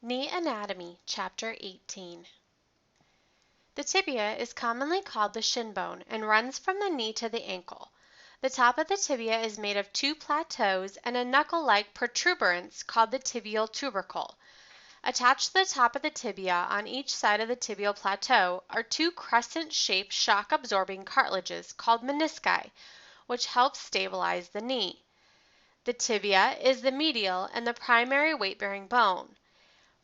Knee Anatomy, Chapter 18. The tibia is commonly called the shin bone and runs from the knee to the ankle. The top of the tibia is made of two plateaus and a knuckle-like protuberance called the tibial tubercle. Attached to the top of the tibia on each side of the tibial plateau are two crescent-shaped shock-absorbing cartilages called menisci, which help stabilize the knee. The tibia is the medial and the primary weight-bearing bone.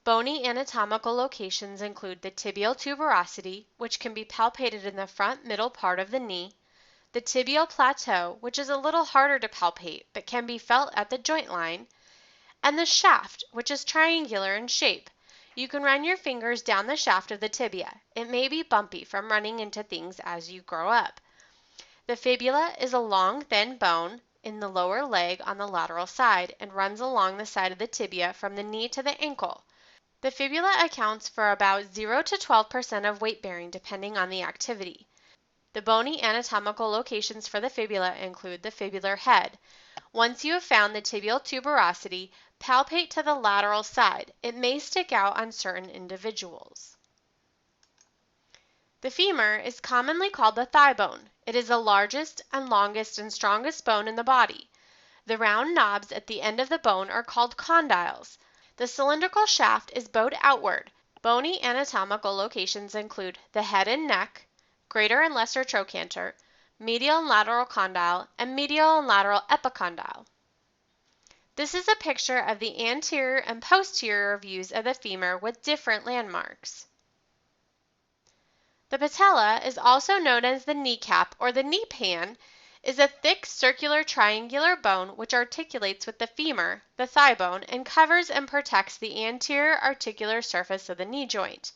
Bony anatomical locations include the tibial tuberosity, which can be palpated in the front middle part of the knee, the tibial plateau, which is a little harder to palpate but can be felt at the joint line, and the shaft, which is triangular in shape. You can run your fingers down the shaft of the tibia. It may be bumpy from running into things as you grow up. The fibula is a long, thin bone in the lower leg on the lateral side and runs along the side of the tibia from the knee to the ankle. The fibula accounts for about 0 to 12% of weight bearing depending on the activity. The bony anatomical locations for the fibula include the fibular head. Once you have found the tibial tuberosity, palpate to the lateral side. It may stick out on certain individuals. The femur is commonly called the thigh bone. It is the largest and longest and strongest bone in the body. The round knobs at the end of the bone are called condyles. The cylindrical shaft is bowed outward. Bony anatomical locations include the head and neck, greater and lesser trochanter, medial and lateral condyle, and medial and lateral epicondyle. This is a picture of the anterior and posterior views of the femur with different landmarks. The patella is also known as the kneecap or the knee pan, is a thick circular triangular bone which articulates with the femur, the thigh bone, and covers and protects the anterior articular surface of the knee joint.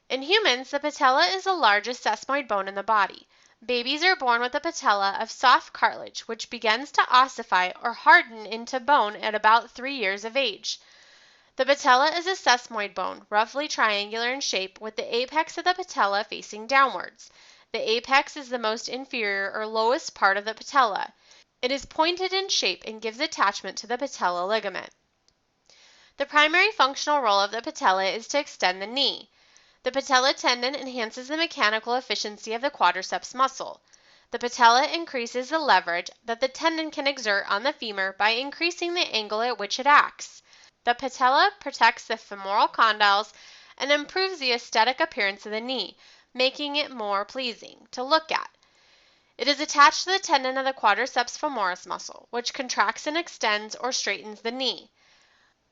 In humans, the patella is the largest sesamoid bone in the body. Babies are born with a patella of soft cartilage which begins to ossify or harden into bone at about 3 years of age. The patella is a sesamoid bone, roughly triangular in shape, with the apex of the patella facing downwards. The apex is the most inferior or lowest part of the patella. It is pointed in shape and gives attachment to the patella ligament. The primary functional role of the patella is to extend the knee. The patella tendon enhances the mechanical efficiency of the quadriceps muscle. The patella increases the leverage that the tendon can exert on the femur by increasing the angle at which it acts. The patella protects the femoral condyles and improves the aesthetic appearance of the knee, making it more pleasing to look at. It is attached to the tendon of the quadriceps femoris muscle, which contracts and extends or straightens the knee.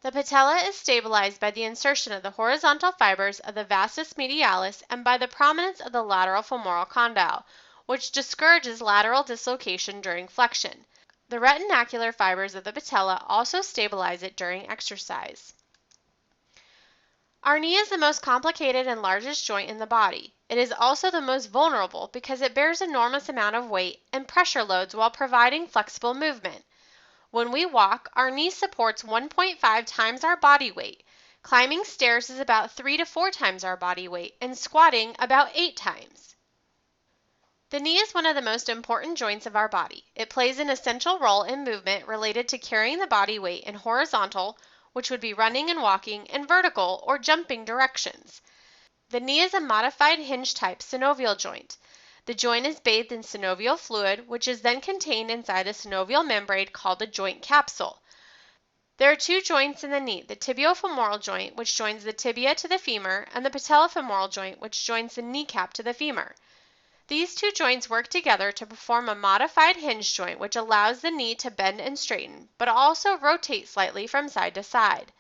The patella is stabilized by the insertion of the horizontal fibers of the vastus medialis and by the prominence of the lateral femoral condyle, which discourages lateral dislocation during flexion. The retinacular fibers of the patella also stabilize it during exercise. Our knee is the most complicated and largest joint in the body. It is also the most vulnerable because it bears an enormous amount of weight and pressure loads while providing flexible movement. When we walk, our knee supports 1.5 times our body weight. Climbing stairs is about 3 to 4 times our body weight, and squatting about 8 times. The knee is one of the most important joints of our body. It plays an essential role in movement related to carrying the body weight in horizontal, which would be running and walking, and vertical or jumping directions. The knee is a modified hinge-type synovial joint. The joint is bathed in synovial fluid, which is then contained inside a synovial membrane called the joint capsule. There are two joints in the knee, the tibiofemoral joint, which joins the tibia to the femur, and the patellofemoral joint, which joins the kneecap to the femur. These two joints work together to perform a modified hinge joint, which allows the knee to bend and straighten, but also rotate slightly from side to side.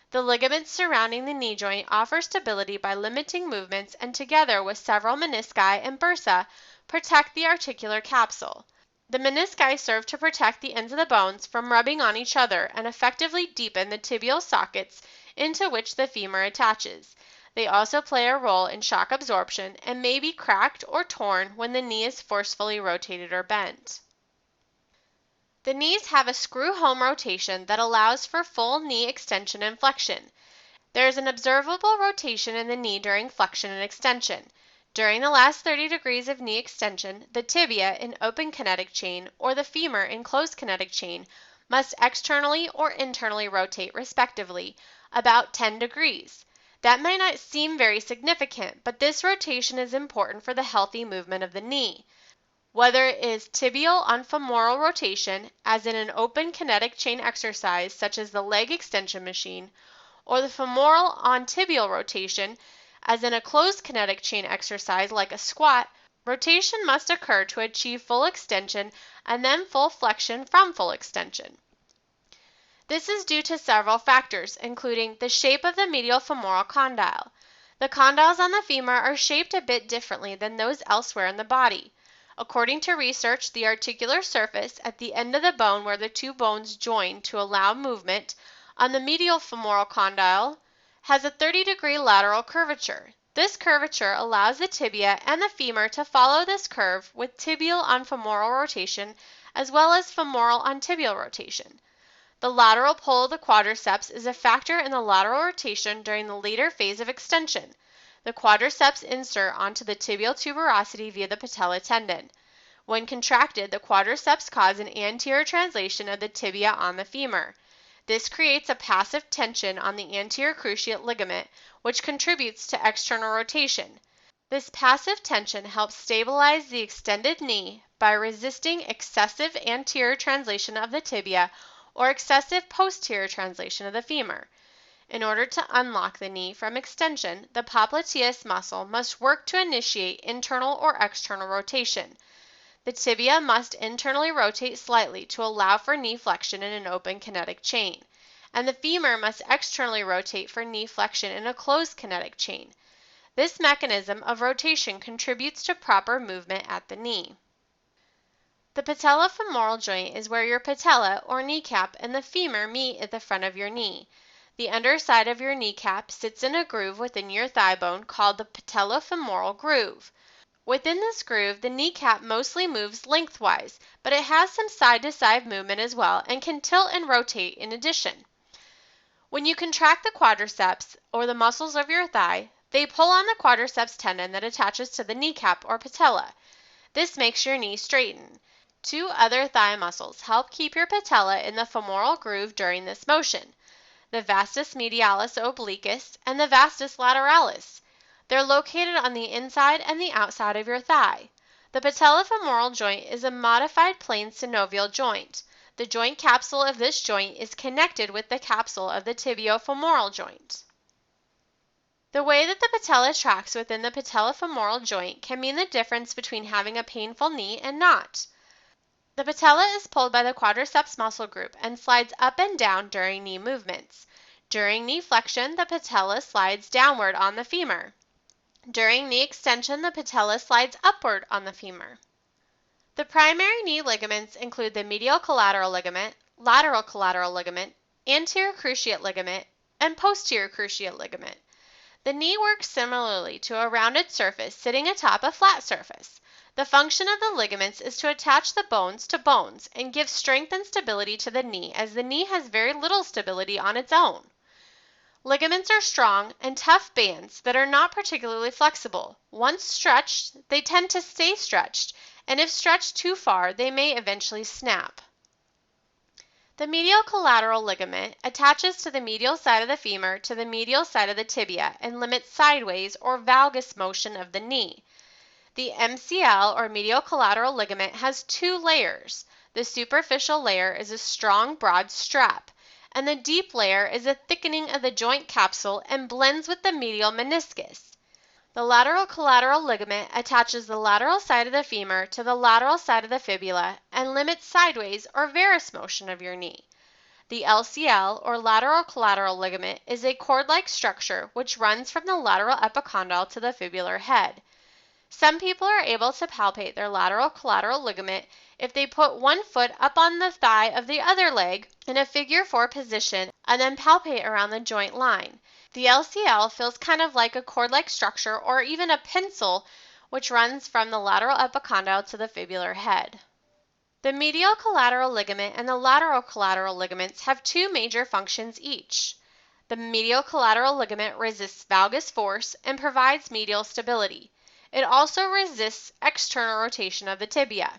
The ligaments surrounding the knee joint offer stability by limiting movements and together with several menisci and bursa protect the articular capsule. The menisci serve to protect the ends of the bones from rubbing on each other and effectively deepen the tibial sockets into which the femur attaches. They also play a role in shock absorption and may be cracked or torn when the knee is forcefully rotated or bent. The knees have a screw-home rotation that allows for full knee extension and flexion. There is an observable rotation in the knee during flexion and extension. During the last 30 degrees of knee extension, the tibia in open kinetic chain or the femur in closed kinetic chain must externally or internally rotate respectively, about 10 degrees. That might not seem very significant, but this rotation is important for the healthy movement of the knee. Whether it is tibial on femoral rotation, as in an open kinetic chain exercise such as the leg extension machine, or the femoral on tibial rotation, as in a closed kinetic chain exercise like a squat, rotation must occur to achieve full extension and then full flexion from full extension. This is due to several factors, including the shape of the medial femoral condyle. The condyles on the femur are shaped a bit differently than those elsewhere in the body. According to research, the articular surface at the end of the bone where the two bones join to allow movement on the medial femoral condyle has a 30-degree lateral curvature. This curvature allows the tibia and the femur to follow this curve with tibial on femoral rotation as well as femoral on tibial rotation. The lateral pull of the quadriceps is a factor in the lateral rotation during the later phase of extension. The quadriceps insert onto the tibial tuberosity via the patella tendon. When contracted, the quadriceps cause an anterior translation of the tibia on the femur. This creates a passive tension on the anterior cruciate ligament, which contributes to external rotation. This passive tension helps stabilize the extended knee by resisting excessive anterior translation of the tibia or excessive posterior translation of the femur. In order to unlock the knee from extension, the popliteus muscle must work to initiate internal or external rotation. The tibia must internally rotate slightly to allow for knee flexion in an open kinetic chain, and the femur must externally rotate for knee flexion in a closed kinetic chain. This mechanism of rotation contributes to proper movement at the knee. The patellofemoral joint is where your patella or kneecap and the femur meet at the front of your knee. The underside of your kneecap sits in a groove within your thigh bone called the patellofemoral groove. Within this groove, the kneecap mostly moves lengthwise, but it has some side-to-side movement as well and can tilt and rotate in addition. When you contract the quadriceps, or the muscles of your thigh, they pull on the quadriceps tendon that attaches to the kneecap or patella. This makes your knee straighten. Two other thigh muscles help keep your patella in the femoral groove during this motion: the vastus medialis obliquus and the vastus lateralis. They're located on the inside and the outside of your thigh. The patellofemoral joint is a modified plane synovial joint. The joint capsule of this joint is connected with the capsule of the tibiofemoral joint. The way that the patella tracks within the patellofemoral joint can mean the difference between having a painful knee and not. The patella is pulled by the quadriceps muscle group and slides up and down during knee movements. During knee flexion, the patella slides downward on the femur. During knee extension, the patella slides upward on the femur. The primary knee ligaments include the medial collateral ligament, lateral collateral ligament, anterior cruciate ligament, and posterior cruciate ligament. The knee works similarly to a rounded surface sitting atop a flat surface. The function of the ligaments is to attach the bones to bones and give strength and stability to the knee, as the knee has very little stability on its own. Ligaments are strong and tough bands that are not particularly flexible. Once stretched, they tend to stay stretched, and if stretched too far, they may eventually snap. The medial collateral ligament attaches to the medial side of the femur to the medial side of the tibia and limits sideways or valgus motion of the knee. The MCL, or medial collateral ligament, has two layers. The superficial layer is a strong, broad strap, and the deep layer is a thickening of the joint capsule and blends with the medial meniscus. The lateral collateral ligament attaches the lateral side of the femur to the lateral side of the fibula and limits sideways or varus motion of your knee. The LCL, or lateral collateral ligament, is a cord-like structure which runs from the lateral epicondyle to the fibular head. Some people are able to palpate their lateral collateral ligament if they put one foot up on the thigh of the other leg in a figure 4 position and then palpate around the joint line. The LCL feels kind of like a cord-like structure or even a pencil which runs from the lateral epicondyle to the fibular head. The medial collateral ligament and the lateral collateral ligaments have two major functions each. The medial collateral ligament resists valgus force and provides medial stability. It also resists external rotation of the tibia.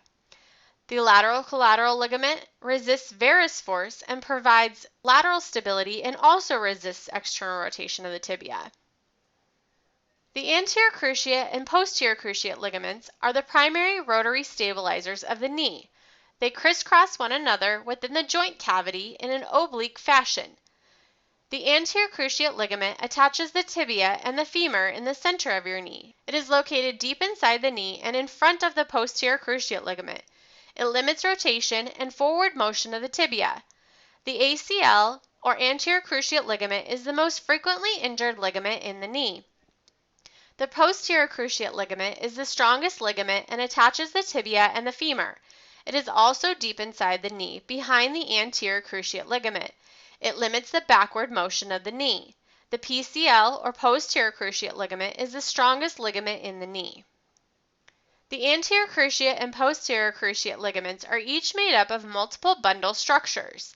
The lateral collateral ligament resists varus force and provides lateral stability and also resists external rotation of the tibia. The anterior cruciate and posterior cruciate ligaments are the primary rotary stabilizers of the knee. They crisscross one another within the joint cavity in an oblique fashion. The anterior cruciate ligament attaches the tibia and the femur in the center of your knee. It is located deep inside the knee and in front of the posterior cruciate ligament. It limits rotation and forward motion of the tibia. The ACL, or anterior cruciate ligament, is the most frequently injured ligament in the knee. The posterior cruciate ligament is the strongest ligament and attaches the tibia and the femur. It is also deep inside the knee, behind the anterior cruciate ligament. It limits the backward motion of the knee. The PCL, or posterior cruciate ligament, is the strongest ligament in the knee. The anterior cruciate and posterior cruciate ligaments are each made up of multiple bundle structures.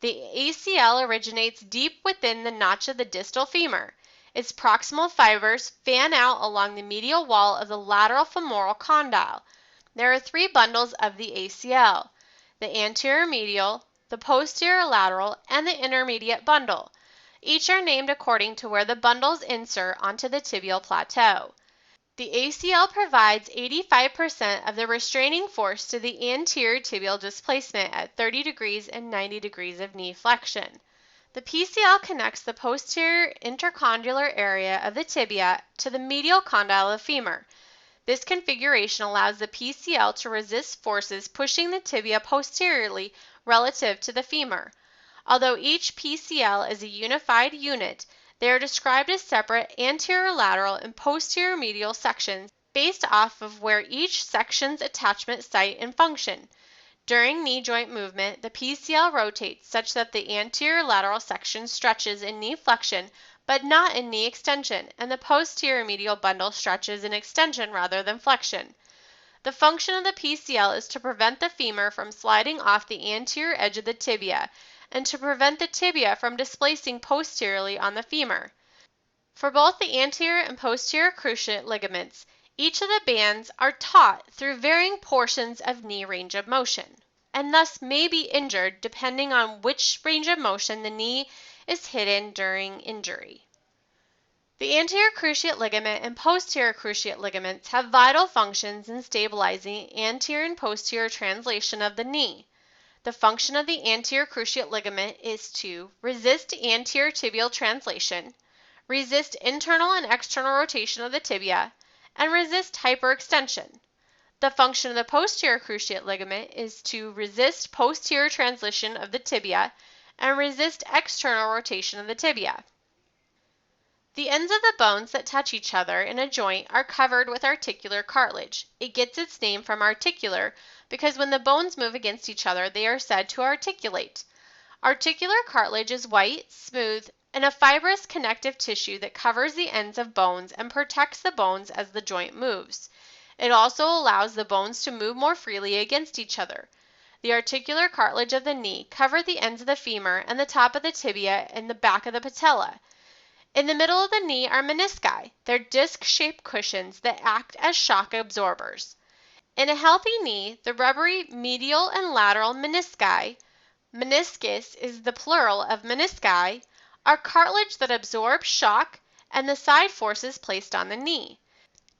The ACL originates deep within the notch of the distal femur. Its proximal fibers fan out along the medial wall of the lateral femoral condyle. There are three bundles of the ACL: the anterior medial, the posterior lateral, and the intermediate bundle. Each are named according to where the bundles insert onto the tibial plateau. The ACL provides 85% of the restraining force to the anterior tibial displacement at 30 degrees and 90 degrees of knee flexion. The PCL connects the posterior intercondylar area of the tibia to the medial condyle of the femur. This configuration allows the PCL to resist forces pushing the tibia posteriorly relative to the femur. Although each PCL is a unified unit, they are described as separate anterior lateral and posterior medial sections based off of where each section's attachment site and function. During knee joint movement, the PCL rotates such that the anterior lateral section stretches in knee flexion but not in knee extension, and the posterior medial bundle stretches in extension rather than flexion. The function of the PCL is to prevent the femur from sliding off the anterior edge of the tibia and to prevent the tibia from displacing posteriorly on the femur. For both the anterior and posterior cruciate ligaments, each of the bands are taut through varying portions of knee range of motion, and thus may be injured depending on which range of motion the knee is hit in during injury. The anterior cruciate ligament and posterior cruciate ligaments have vital functions in stabilizing anterior and posterior translation of the knee. The function of the anterior cruciate ligament is to resist anterior tibial translation, resist internal and external rotation of the tibia, and resist hyperextension. The function of the posterior cruciate ligament is to resist posterior translation of the tibia and resist external rotation of the tibia. The ends of the bones that touch each other in a joint are covered with articular cartilage. It gets its name from articular because when the bones move against each other, they are said to articulate. Articular cartilage is white, smooth, and a fibrous connective tissue that covers the ends of bones and protects the bones as the joint moves. It also allows the bones to move more freely against each other. The articular cartilage of the knee covers the ends of the femur and the top of the tibia and the back of the patella. In the middle of the knee are menisci. They're disc-shaped cushions that act as shock absorbers. In a healthy knee, the rubbery medial and lateral menisci, meniscus is the plural of menisci, are cartilage that absorb shock and the side forces placed on the knee.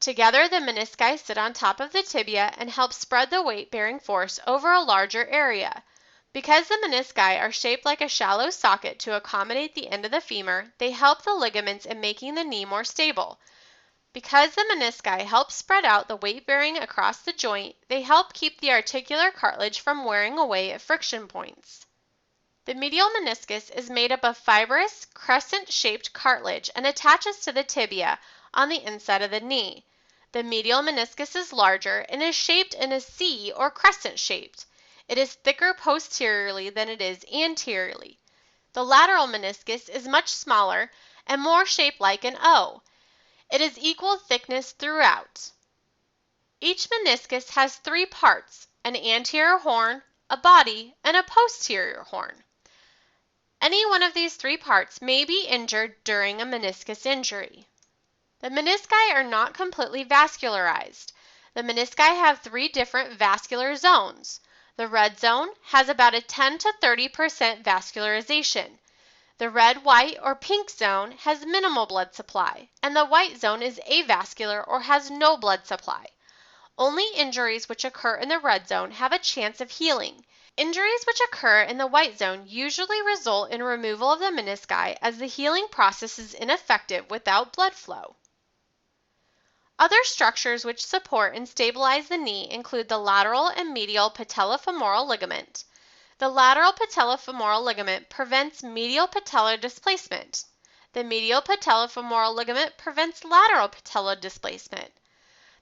Together, the menisci sit on top of the tibia and help spread the weight-bearing force over a larger area. Because the menisci are shaped like a shallow socket to accommodate the end of the femur, they help the ligaments in making the knee more stable. Because the menisci help spread out the weight bearing across the joint, they help keep the articular cartilage from wearing away at friction points. The medial meniscus is made up of fibrous, crescent-shaped cartilage and attaches to the tibia on the inside of the knee. The medial meniscus is larger and is shaped in a C or crescent-shaped. It is thicker posteriorly than it is anteriorly. The lateral meniscus is much smaller and more shaped like an O. It is equal thickness throughout. Each meniscus has three parts: an anterior horn, a body, and a posterior horn. Any one of these three parts may be injured during a meniscus injury. The menisci are not completely vascularized. The menisci have three different vascular zones. The red zone has about a 10 to 30% vascularization. The red, white, or pink zone has minimal blood supply, and the white zone is avascular or has no blood supply. Only injuries which occur in the red zone have a chance of healing. Injuries which occur in the white zone usually result in removal of the menisci as the healing process is ineffective without blood flow. Other structures which support and stabilize the knee include the lateral and medial patellofemoral ligament. The lateral patellofemoral ligament prevents medial patellar displacement. The medial patellofemoral ligament prevents lateral patellar displacement.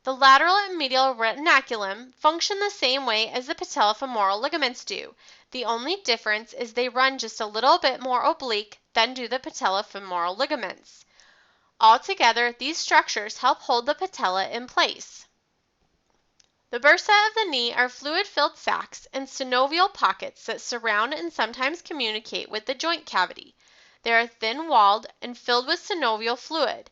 The lateral and medial retinaculum function the same way as the patellofemoral ligaments do. The only difference is they run just a little bit more oblique than do the patellofemoral ligaments. Altogether, these structures help hold the patella in place. The bursae of the knee are fluid-filled sacs and synovial pockets that surround and sometimes communicate with the joint cavity. They are thin-walled and filled with synovial fluid.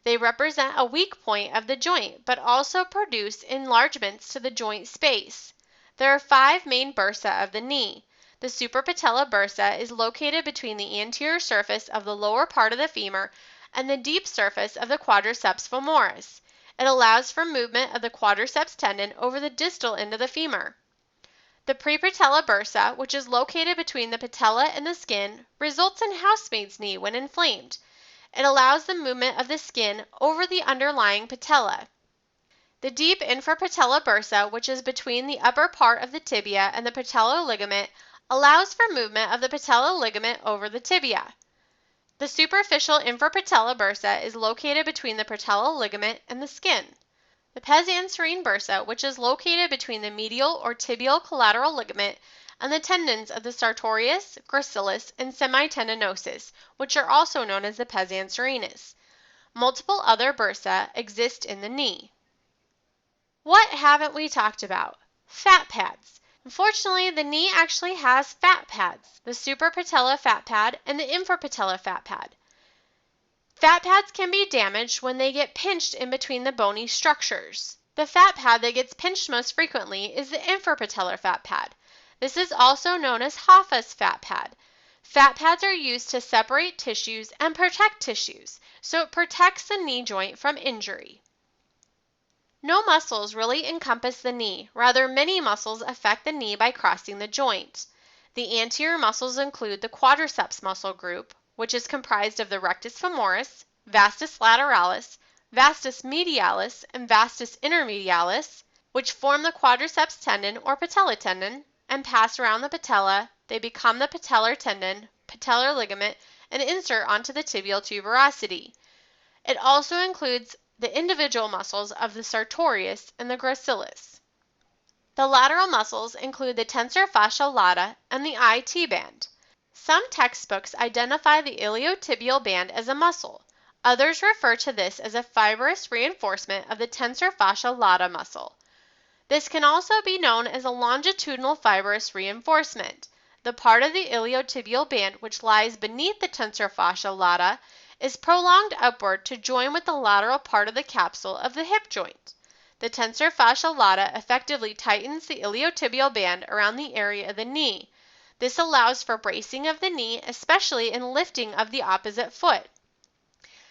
They represent a weak point of the joint, but also produce enlargements to the joint space. There are 5 main bursae of the knee. The suprapatellar bursa is located between the anterior surface of the lower part of the femur and the deep surface of the quadriceps femoris. It allows for movement of the quadriceps tendon over the distal end of the femur. The prepatellar bursa, which is located between the patella and the skin, results in housemaid's knee when inflamed. It allows the movement of the skin over the underlying patella. The deep infrapatellar bursa, which is between the upper part of the tibia and the patellar ligament, allows for movement of the patellar ligament over the tibia. The superficial infrapatellar bursa is located between the patellar ligament and the skin. The Pes Anserine bursa, which is located between the medial or tibial collateral ligament and the tendons of the sartorius, gracilis, and semitendinosus, which are also known as the Pes Anserinus. Multiple other bursa exist in the knee. What haven't we talked about? Fat pads. Unfortunately, the knee actually has fat pads, the suprapatellar fat pad and the infrapatellar fat pad. Fat pads can be damaged when they get pinched in between the bony structures. The fat pad that gets pinched most frequently is the infrapatellar fat pad. This is also known as Hoffa's fat pad. Fat pads are used to separate tissues and protect tissues, so it protects the knee joint from injury. No muscles really encompass the knee, rather many muscles affect the knee by crossing the joint. The anterior muscles include the quadriceps muscle group, which is comprised of the rectus femoris, vastus lateralis, vastus medialis, and vastus intermedialis, which form the quadriceps tendon or patella tendon and pass around the patella. They become the patellar tendon, patellar ligament, and insert onto the tibial tuberosity. It also includes the individual muscles of the sartorius and the gracilis. The lateral muscles include the tensor fascia lata and the IT band. Some textbooks identify the iliotibial band as a muscle. Others refer to this as a fibrous reinforcement of the tensor fascia lata muscle. This can also be known as a longitudinal fibrous reinforcement. The part of the iliotibial band which lies beneath the tensor fascia lata is prolonged upward to join with the lateral part of the capsule of the hip joint. The tensor fascia lata effectively tightens the iliotibial band around the area of the knee. This allows for bracing of the knee, especially in lifting of the opposite foot.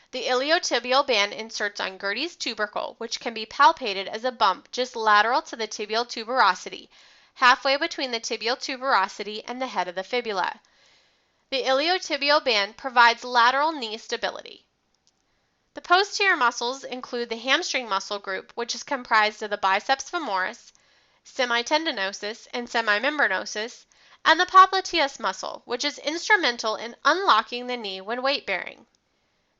The iliotibial band inserts on Gerdy's tubercle, which can be palpated as a bump just lateral to the tibial tuberosity, halfway between the tibial tuberosity and the head of the fibula. The iliotibial band provides lateral knee stability. The posterior muscles include the hamstring muscle group, which is comprised of the biceps femoris, semitendinosus, and semimembranosus, and the popliteus muscle, which is instrumental in unlocking the knee when weight-bearing.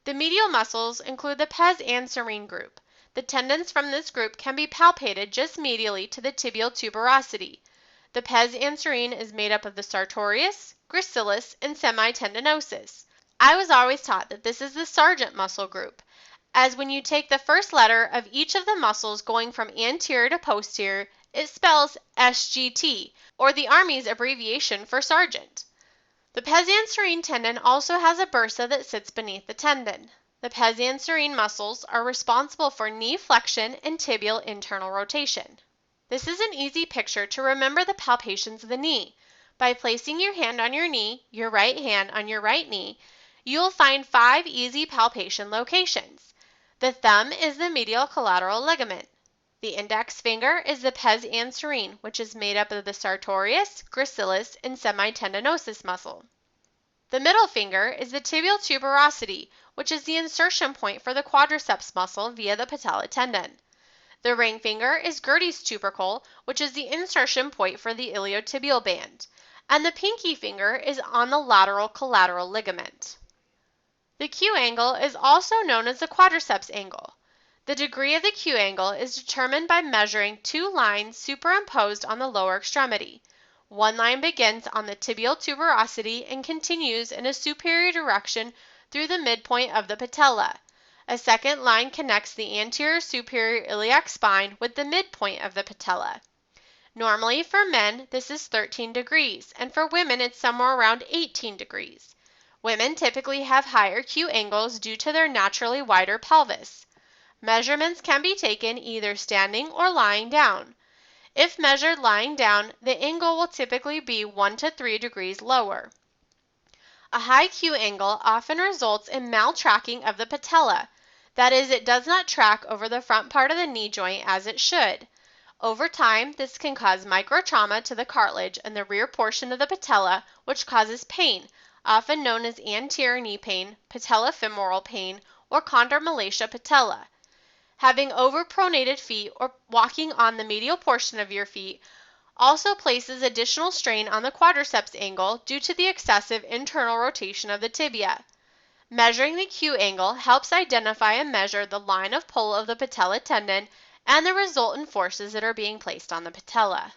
The medial muscles include the Pes Anserine group. The tendons from this group can be palpated just medially to the tibial tuberosity. The Pes Anserine is made up of the sartorius, gracilis, and semitendinosus. I was always taught that this is the sergeant muscle group, as when you take the first letter of each of the muscles going from anterior to posterior, it spells SGT, or the Army's abbreviation for sergeant. The Pes Anserine tendon also has a bursa that sits beneath the tendon. The Pes Anserine muscles are responsible for knee flexion and tibial internal rotation. This is an easy picture to remember the palpations of the knee. By placing your hand on your knee, your right hand on your right knee, you will find 5 easy palpation locations. The thumb is the medial collateral ligament. The index finger is the Pes Anserine, which is made up of the sartorius, gracilis, and semitendinosus muscle. The middle finger is the tibial tuberosity, which is the insertion point for the quadriceps muscle via the patella tendon. The ring finger is Gerdy's tubercle, which is the insertion point for the iliotibial band. And the pinky finger is on the lateral collateral ligament. The Q angle is also known as the quadriceps angle. The degree of the Q angle is determined by measuring 2 lines superimposed on the lower extremity. One line begins on the tibial tuberosity and continues in a superior direction through the midpoint of the patella. A second line connects the anterior superior iliac spine with the midpoint of the patella. Normally for men, this is 13 degrees, and for women it's somewhere around 18 degrees. Women typically have higher Q angles due to their naturally wider pelvis. Measurements can be taken either standing or lying down. If measured lying down, the angle will typically be 1 to 3 degrees lower. A high Q angle often results in maltracking of the patella. That is, it does not track over the front part of the knee joint as it should. Over time, this can cause microtrauma to the cartilage in the rear portion of the patella, which causes pain, often known as anterior knee pain, patellofemoral pain, or chondromalacia patella. Having overpronated feet or walking on the medial portion of your feet also places additional strain on the quadriceps angle due to the excessive internal rotation of the tibia. Measuring the Q angle helps identify and measure the line of pull of the patella tendon and the resultant forces that are being placed on the patella.